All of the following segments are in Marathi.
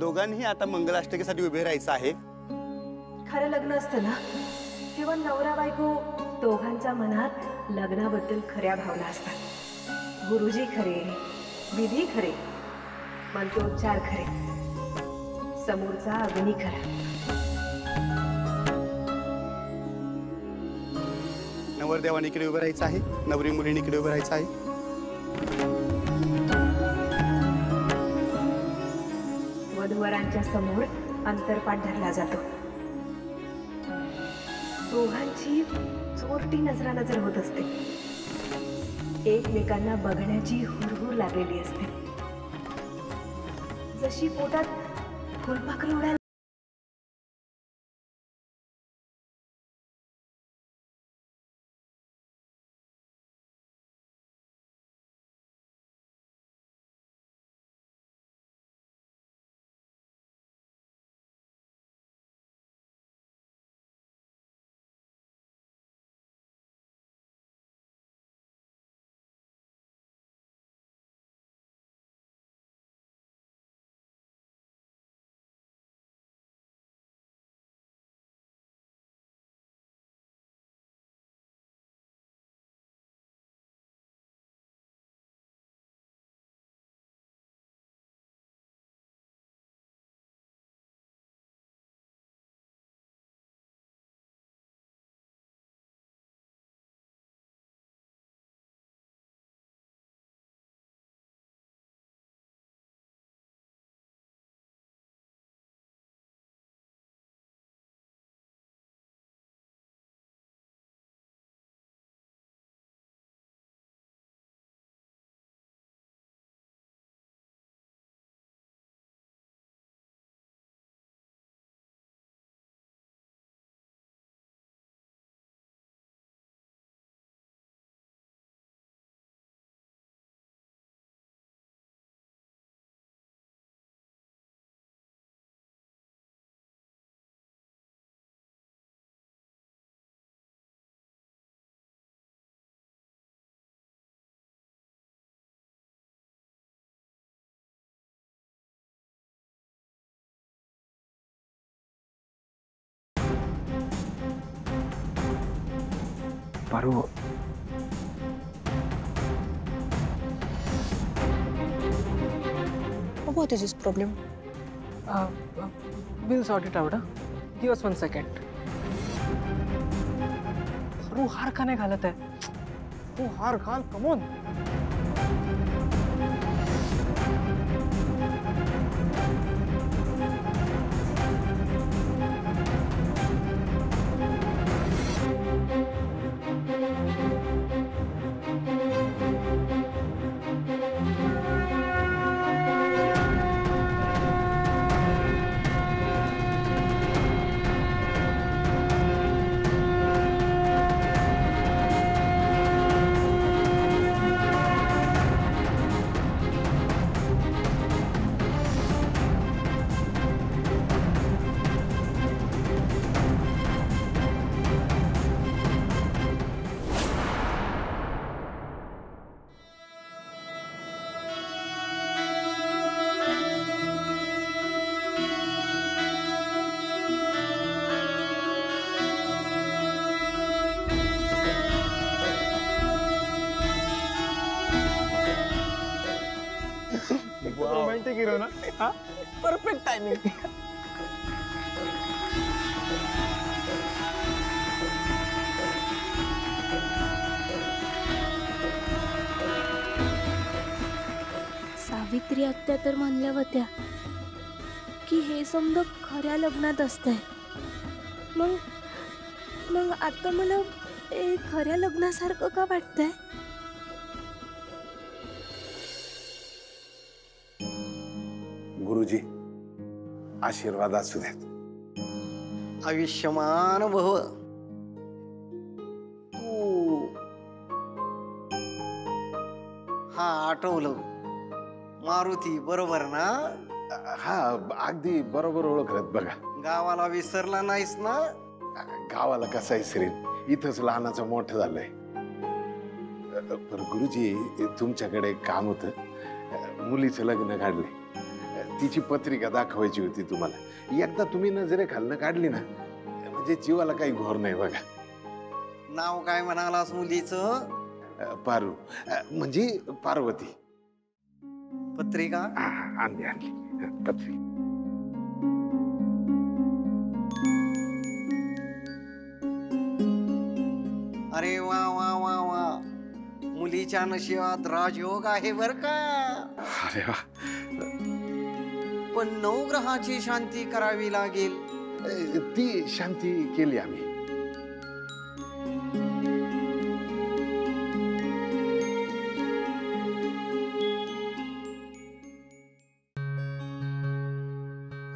दोघांनी आता मंगलाष्टकेसाठी उभे राहायचं आहे। खरं लग्न असतं ना तेव्हा नवरा बायको दोघांच्या मनात लग्नाबद्दल खऱ्या भावना असतात। गुरुजी खरे, विधी खरे, मंत्रोच्चार खरे, समोरचा अग्नी खरा। नवरदेवानी इकडे उभं राहायचं आहे, नवरी मुलीने इकडे उभं राहायचं आहे। वधूवरांच्या समोर अंतरपाठ धरला जातो। दोघांची चोरटी नजरानजर होत असते। एकमेकांना बघण्याची हुरहुर लागलेली असते। जशी पोटात फुलपाखरू उडाल Paru, what is his problem? we'll sort it out. Give us 1 second. Paru हार का नहीं घालत है? तू हार घाल, come on. रोमांटिक हीरो ना, हाँ परफेक्ट टाइमिंग। सावित्री आत्या तर म्हणल्या होत्या की हे समजा खऱ्या लग्नात असतंय। मग आता मला हे खऱ्या लग्नासारखं का वाटतंय? गुरुजी आशीर्वाद असू द्यात। आयुष्यमान भव। तू हा आठवलं मारुती बरोबर ना? हा अगदी बरोबर ओळखलत बघा। गावाला विसरला नाहीस ना? गावाला कसा विसरेन, इथंच लहानाचं मोठं झालंय। पण गुरुजी तुमच्याकडे काम होतं, मुलीचं लग्न काढलंय, तिची पत्रिका दाखवायची होती तुम्हाला. एकदा तुम्ही नजरे खालनं काढली ना म्हणजे जीवाला काही घोर नाही बघा. नाव काय म्हणालास मुलीचं? पारू म्हणजे पार्वती. पत्रिका आणली आणली पत्रिका. अरे वा वा वा वा, मुलीच्या नशिबात राजयोग आहे बर का. अरे वा. पण 9 ग्रहाची शांती करावी लागेल. ती शांती केली आम्ही.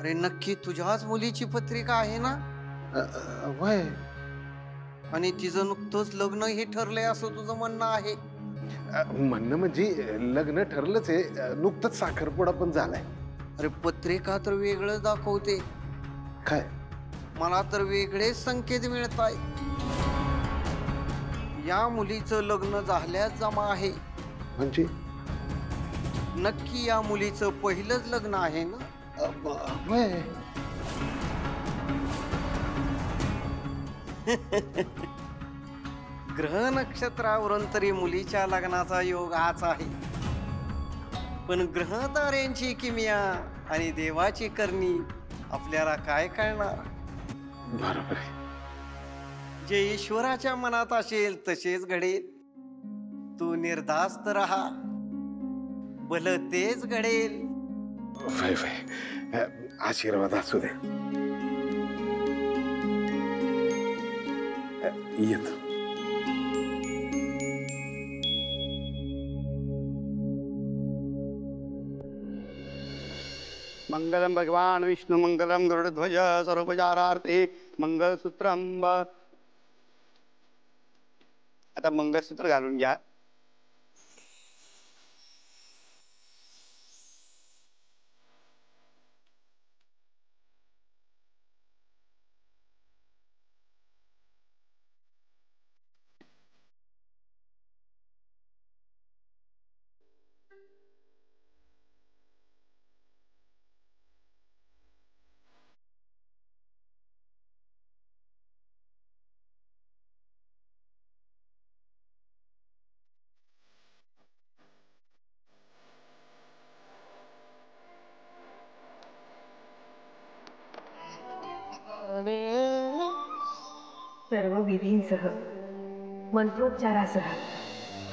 अरे नक्की तुझ्याच मुलीची पत्रिका आहे ना? वय आणि तिचं नुकतंच लग्न हे ठरलंय असं तुझं म्हणणं आहे? म्हणणं म्हणजे लग्न ठरलंच आहे. नुकतंच साखरपुडा पण झालाय. अरे पत्रिका तर वेगळं दाखवते. काय? मला तर वेगळेच संकेत मिळत आहे. या मुलीचं लग्न झाल्यास जमा आहे. म्हणजे नक्की या मुलीचं पहिलंच लग्न आहे ना? वय ग्रह नक्षत्रावरून तरी मुलीच्या लग्नाचा योग हाच आहे. पण ग्रह ताऱ्यांची किमया आणि देवाची करणी आपल्याला काय कळणार? बरोबर आहे. जे ईश्वराच्या मनात असेल तसेच घडेल. तू निर्धास्त राहा, भलं तेच घडेल. वय वय आशीर्वाद असू दे. येतो. मंगलम भगवान विष्णू मंगलम गरुडध्वज सर्वोपचारार्थे मंगलसूत्रम. आता मंगलसूत्र घालून घ्या. सर्व विधींसह मंत्रोच्चारासह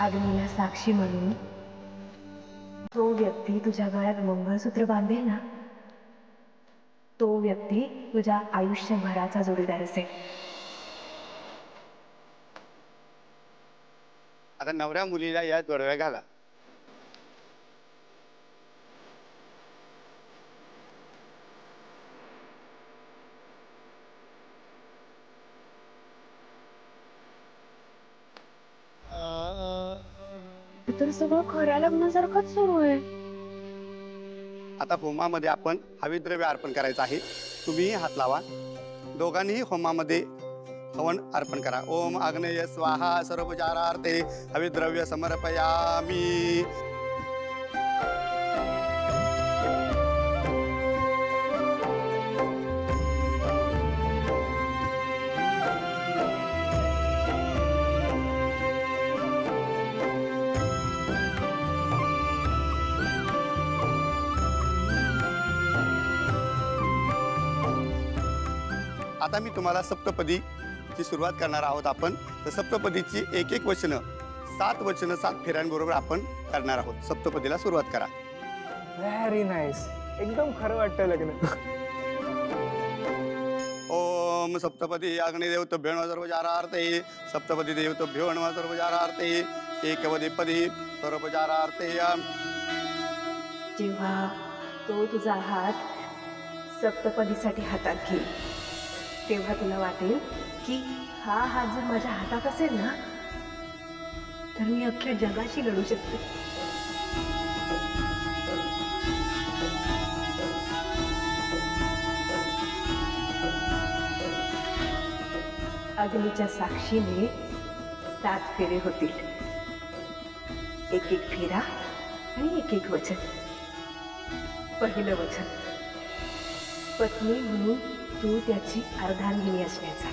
अग्नीला साक्षी म्हणून जो व्यक्ती तुझ्या गळ्यात मंगळसूत्र बांधेल ना तो व्यक्ती तुझ्या आयुष्यभराचा जोडीदार असेल. आता नवऱ्या मुलीला या जोडव्या घाला. तर सगळं खऱ्या लग्नासारखंच सुरू आहे. आता होमामध्ये आपण हविद्रव्य अर्पण करायचं आहे. तुम्ही हात लावा. दोघांनीही होमामध्ये हवन अर्पण करा. ओम आग्नेय स्वाहा सर्वोपचारार्थे हविद्रव्य समर्पयामी. आता मी तुम्हाला सप्तपदीची सुरुवात करणार आहोत. आपण तर सप्तपदीची एक एक वचनं 7 वचनं 7 फेऱ्यांबरोबर आपण करणार आहोत. सप्तपदीला सुरुवात करा. Very nice. एकदम खरं वाटतं लग्न. ओम सप्तपदी अग्निदेव तुभ्यो नमः सर्वोपचारार्थे सप्तपदी देव तुभ्यो नमः सर्वोपचारार्थे एकपदी पदी सर्वोपचारार्थे. जेव्हा तो तुझा हात सप्तपदीसाठी हातात घेईल तेव्हा तुला वाटेल की हा हात जर माझ्या हातात असेल ना तर मी अख्ख्या जगाशी लढू शकते. अग्नीच्या साक्षीने 7 फेरे होतील. एक एक फेरा आणि एक एक वचन. पहिलं वचन, पत्नी म्हणून तू त्याची अर्धांगिनी असण्याचा.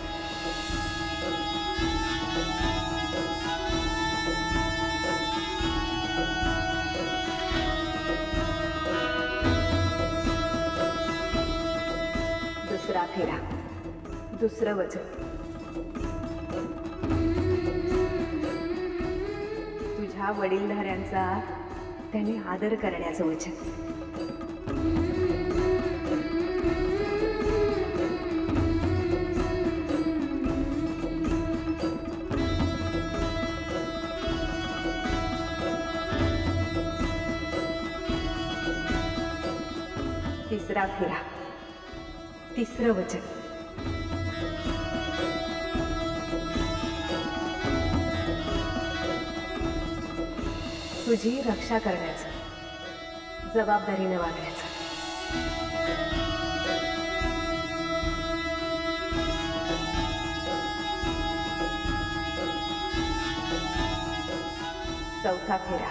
दुसरा फेरा, दुसरं वचन, तुझ्या वडीलधाऱ्यांचा त्याने आदर करण्याचं वचन. तिसरा फेरा, तिसरं वचन, तुझी रक्षा करण्याचं, जबाबदारीने वागण्याचं. चौथा फेरा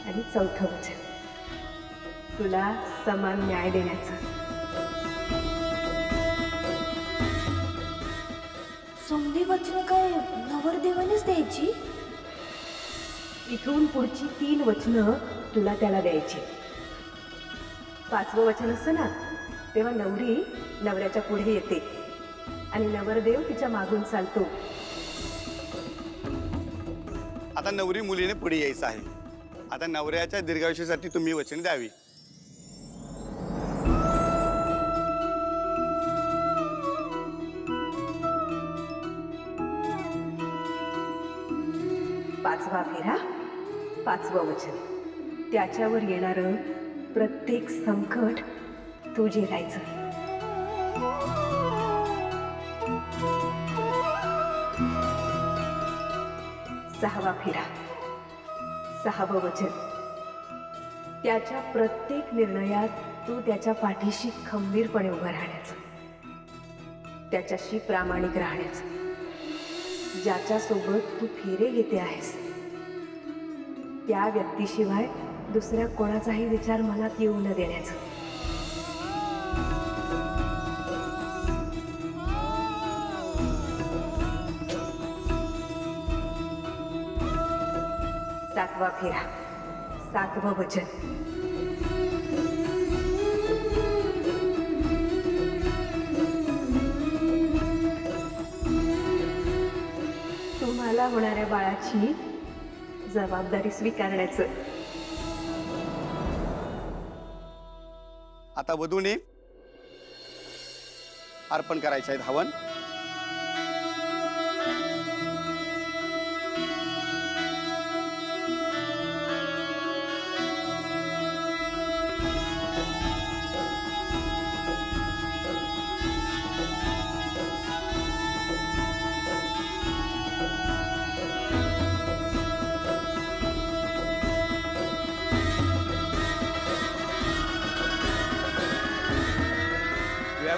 आणि चौथं वचन, तुला समान न्याय देण्याचं. समधी वचनं काय नवरदेवानेच द्यायची? इथून पुढची 3 वचनं तुला त्याला द्यायची. 5वं वचन असतं ना, तेव्हा नवरी नवऱ्याच्या पुढे येते आणि नवरदेव तिच्या मागून चालतो. आता नवरी मुलीने पुढे यायचं आहे. आता नवऱ्याच्या दीर्घायुष्यासाठी तुम्ही वचन द्यावी. पाचवा फेरा, 5वं वचन, त्याच्यावर येणारं प्रत्येक संकट तू झेलायचं. 6वा फेरा, 6वं वचन, त्याच्या प्रत्येक निर्णयात तू त्याच्या पाठीशी खंबीरपणे उभं राहण्याचं, त्याच्याशी प्रामाणिक राहण्याचं. ज्याच्यासोबत तू फेरे घेते आहेस त्या व्यक्तीशिवाय दुसऱ्या कोणाचाही विचार मनात येऊ न देण्याचं. सातवा फेरा, 7वं वचन, तुम्हाला होणाऱ्या बाळाची जबाबदारी स्वीकारण्याचं. आता वधूने अर्पण करायचे आहेत हवन.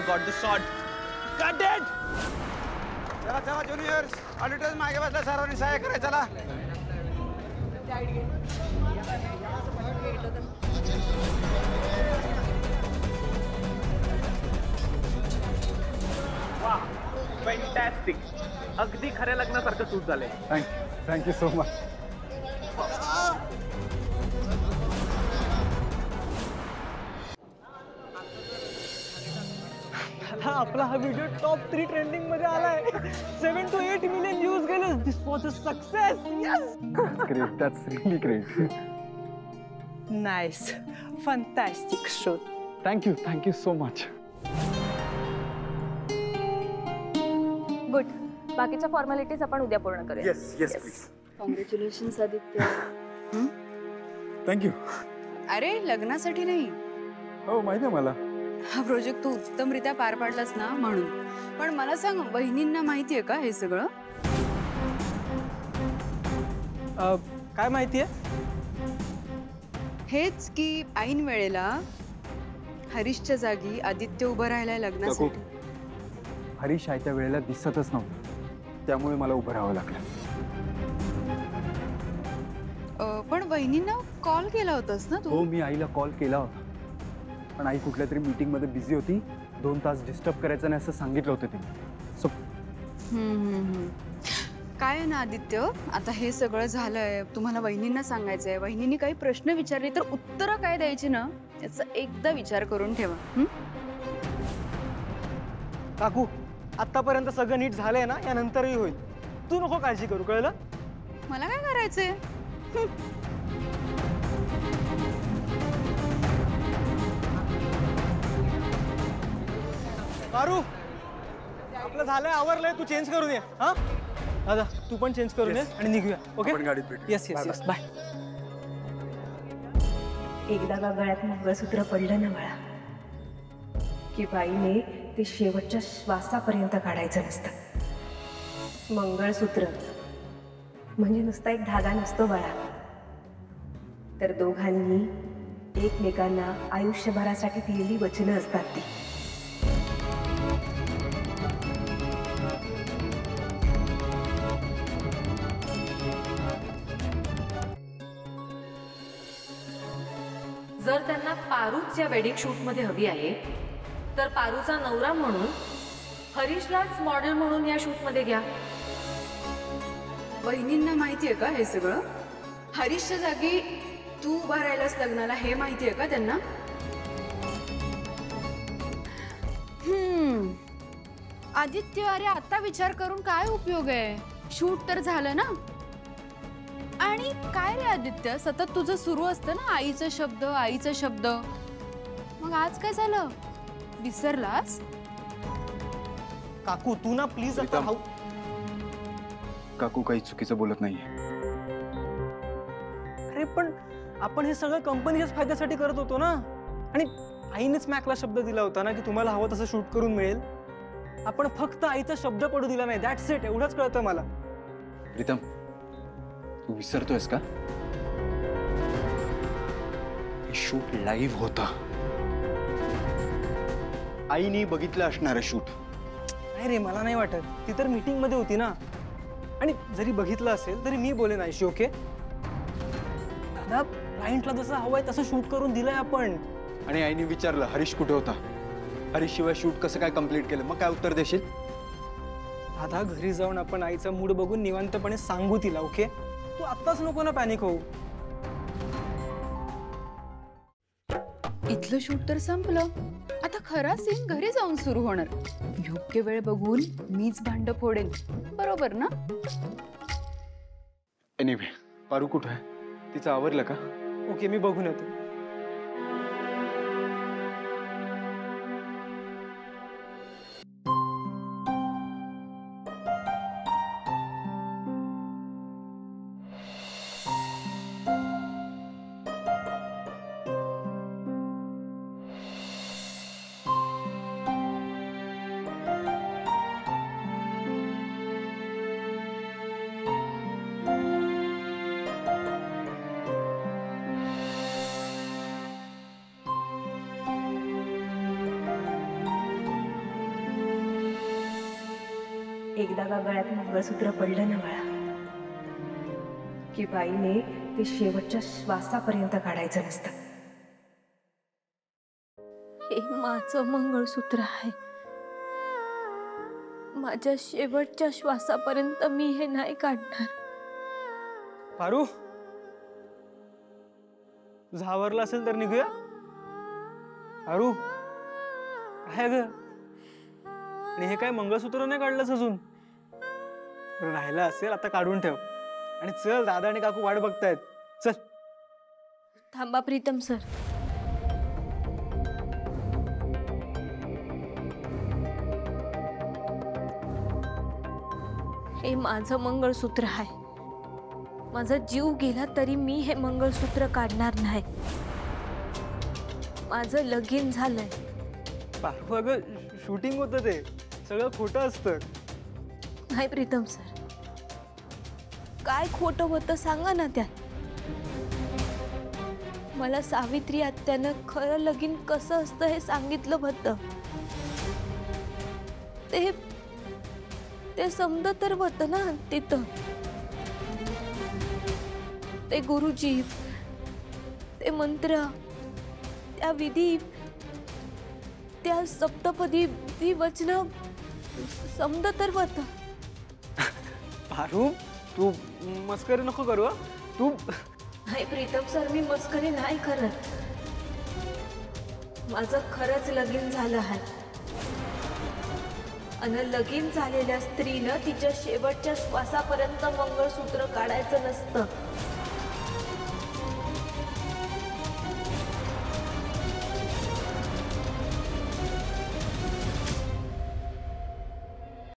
Got the shot. Cut it! चला चला ज्युनियर्स, ऑडिटर्स मागे बसला, सर्वांनी सहाय्य करायचं. चला. वा, फॅन्टॅस्टिक. अगदी खऱ्या लग्नासारखं सूट झालंय. Thank you so much. आपला हा व्हिडिओ टॉप 3 ट्रेंडिंग मध्ये आलाय. 7 to 8 मिलियन व्ह्यूज गेले. This was a success. Yes. Great, that's really great. Nice, fantastic show. Thank you so much. Good. बाकीच्या फॉर्मॅलिटीज आपण उद्या पूर्ण करूया. Yes please. Congratulations Aditya. Thank you. अरे लग्नासाठी नाही, हो माहिती आहे मला. हा प्रोजेक्ट तू उत्तमरित्या पार पाडलास ना म्हणून. पण मला सांग, बहिणींना माहितीये का हे सगळं? काय माहितीये? हेच की ऐन वेळेला हरीशच्या जागी आदित्य उभं राहिलाय लग्नासाठी. हरीश आयत्या वेळेला दिसतच नव्हतं, त्यामुळे मला उभं राहावं लागलं. पण बहिणींना कॉल केला होतास ना तू? हो, मी आईला कॉल केला होता, पण आई कुठल्या तरी मीटिंगमध्ये बिझी होती, 2 तास डिस्टर्ब करायचं नाही असं सांगितलं होतं तिने. सो काय आहे ना आदित्य, आता हे सगळं झालंय, तुम्हाला वहिनींना सांगायचंय, वहिनींनी काही प्रश्न विचारले तर उत्तरं काय द्यायची ना याचा एकदा विचार करून ठेवा. काकू आतापर्यंत सगळं नीट झालंय ना, यानंतरही होईल. तू नको काळजी करू, कळलं? मला काय करायचंय? पारू, आपलं झालंय, आवरलंय, तू चेंज करून ये. हा दादा, तू पण चेंज करून ये आणि निघूया. ओके, आपण गाडीत भेटू. Yes yes yes, bye. एकदा का गळ्यात मंगळसूत्र पडलं ना बाळा, की बाईने ते शेवटच्या श्वासापर्यंत काढायचं नसतं. मंगळसूत्र म्हणजे नुसता एक धागा नसतो बाळा, तर दोघांनी एकमेकांना आयुष्यभरासाठी दिलेली वचनं असतात ती. जर त्यांना पारूच्या वेडिंग शूटमध्ये हवी आहे तर पारूचा नवरा म्हणून हरीशलाच मॉडेल म्हणून या शूटमध्ये घ्या. वहिनींना माहितीये का हे सगळं? हरीशच्या जागी तू उभा राहिलास लग्नाला, हे माहितीये का त्यांना? आदित्य, अरे आता विचार करून काय उपयोग आहे? शूट तर झालं ना. आणि काय रे आदित्य, सतत तुझं सुरू असतं ना आईचा शब्द, आईचा शब्द. मग आज काय झालं? विसरलास? काकू तू ना प्लीज आता राहू. काकू काही चुकीचं बोलत नाहीये. अरे पण आपण हे सगळं कंपनीच्याच फायद्यासाठी करत होतो ना, आणि आईनेच मॅकला शब्द दिला होता ना की तुम्हाला हवं तसं शूट करून मिळेल. आपण फक्त आईचा शब्द पडू दिला नाही, दॅट्स इट. एवढंच कळतं मला. प्रीतम, तू विसरतोयस का? हे शूट लाईव्ह होता. आईने बघितलं असणार शूट. नाही रे, मला नाही वाटत. ती तर मीटिंग मध्ये होती ना, आणि जरी बघितलं असेल तरी मी बोलेन आईशी. ओके दादा, क्लायंटला जसं हवंय तसं शूट करून दिलंय आपण. आणि आईने विचारलं हरीश कुठे होता, हरीश शिवाय शूट कसं काय कम्प्लीट केलं, मग काय उत्तर देशील? दादा, घरी जाऊन आपण आईचा मूड बघून निवांतपणे सांगू तिला. ओके, तू आत्ताच नको ना पॅनिक होऊ. इथलं शूट तर संपलं, आता खरा सीन घरी जाऊन सुरू होणार. योग्य वेळ बघून मीच भांड फोडेन, बरोबर ना? एनिवे, पारू कुठं आहे? तिचं आवरलं का? ओके, मी बघून येतो. एकदा का गळ्यात मंगळसूत्र पडलं ना बाळा, की बाईने ते शेवटच्या श्वासापर्यंत काढायचं नसतं. हे माझं मंगळसूत्र आहे. माझ्या शेवटच्या श्वासापर्यंत मी हे नाही काढणार. पारू, तुझं आवरलं असेल तर निघूया. पारू, काय ग? आणि हे काय मंगळसूत्र नाही काढलंस अजून? राहिलं असेल आता काढून ठेव. आणि चल, दादा आणि काकू वाट बघतायत. चल. थांबा प्रीतम सर. हे माझं मंगळसूत्र आहे. माझा जीव गेला तरी मी हे मंगळसूत्र काढणार नाही. माझं लगीन झालंय. पारू, अगं शूटिंग होतं, ते सगळं खोटं असतं. नाही प्रीतम सर, काय खोटं होतं सांगा ना त्यात. मला सावित्री आत्यानं खरं लगीन कसं असतं हे सांगितलं होतं. ते समज तर होतं ना तिथं. ते गुरुजी, ते मंत्र, त्या विधी या सप्तपदी ती वचन समद तर वत. पारू तू मस्करी नको करू हं. तू नाही प्रीतम सर, मी मस्करी नाही करत. माझं खरंच लगीन झालं आहे. अन लगीन झालेल्या स्त्रीनं तिच्या शेवटच्या श्वासापर्यंत मंगळसूत्र काढायचं नसतं.